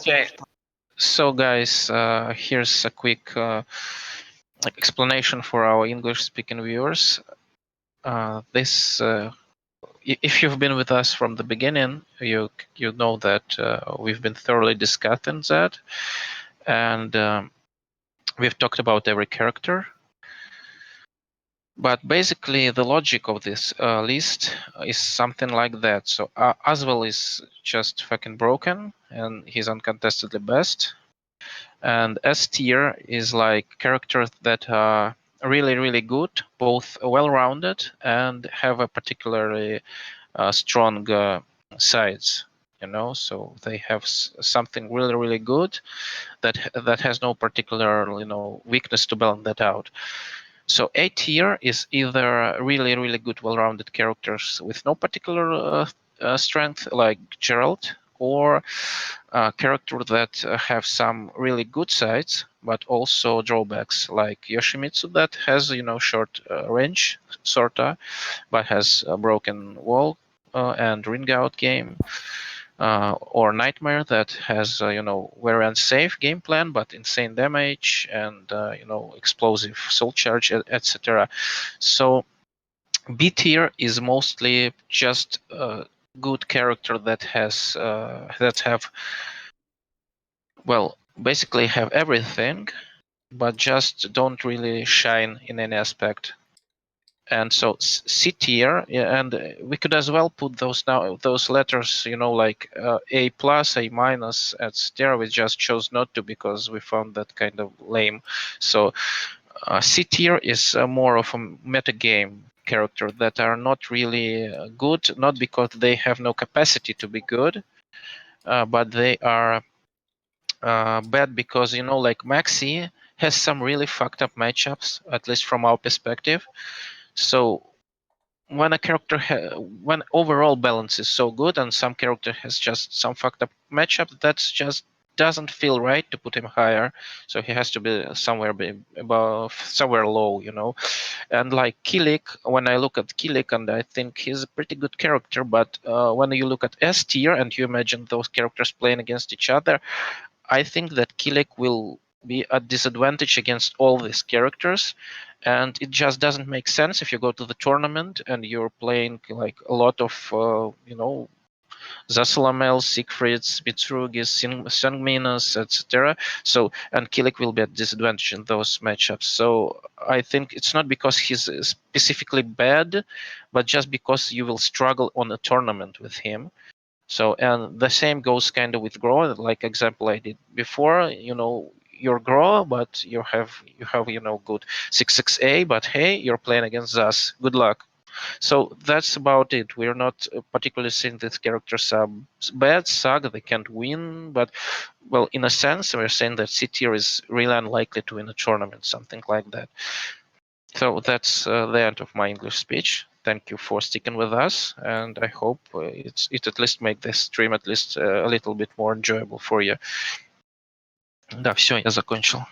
Okay. So guys, here's a quick explanation for our English-speaking viewers. If you've been with us from the beginning, you know that we've been thoroughly discussing that, and we've talked about every character. But basically, the logic of this list is something like that. So Aswell is just fucking broken, and he's uncontestedly best. And S tier is like characters that are really, really good, both well-rounded and have a particularly strong sides. So they have something really, really good that has no particular, weakness to balance that out. So A tier is either really, really good, well-rounded characters with no particular strength, like Gerald, or characters that have some really good sides, but also drawbacks, like Yoshimitsu, that has short range, sorta, but has a broken wall and ring out game. Or Nightmare that has very unsafe game plan but insane damage and explosive soul charge, etc. So B tier is mostly just a good character that have basically have everything, but just don't really shine in any aspect. And so C tier, and we could as well put those letters, like A plus, A minus, etc. We just chose not to because we found that kind of lame. So C tier is more of a meta game character that are not really good, not because they have no capacity to be good, but they are bad because like Maxi has some really fucked up matchups, at least from our perspective. So when a character when overall balance is so good and some character has just some fucked up matchup, that's just doesn't feel right to put him higher. So he has to be somewhere above, somewhere low, And like Kilik, when I look at Kilik, and I think he's a pretty good character, but when you look at S tier and you imagine those characters playing against each other, I think that Kilik will be at disadvantage against all these characters, and it just doesn't make sense if you go to the tournament and you're playing like a lot of Zasalamel, Siegfrieds, Mitsurugis, Sangminas, etc. So, and Kilik will be at disadvantage in those matchups. So I think it's not because he's specifically bad, but just because you will struggle on a tournament with him. So, and the same goes kind of with Grow, like example I did before. You're Grow, but you have good 6-6A, but hey, you're playing against us. Good luck. So that's about it. We're not particularly saying these characters are bad, suck, they can't win, but well, in a sense, we're saying that C tier is really unlikely to win a tournament, something like that. So that's the end of my English speech. Thank you for sticking with us, and I hope it at least make this stream at least a little bit more enjoyable for you. Да, все, я закончил.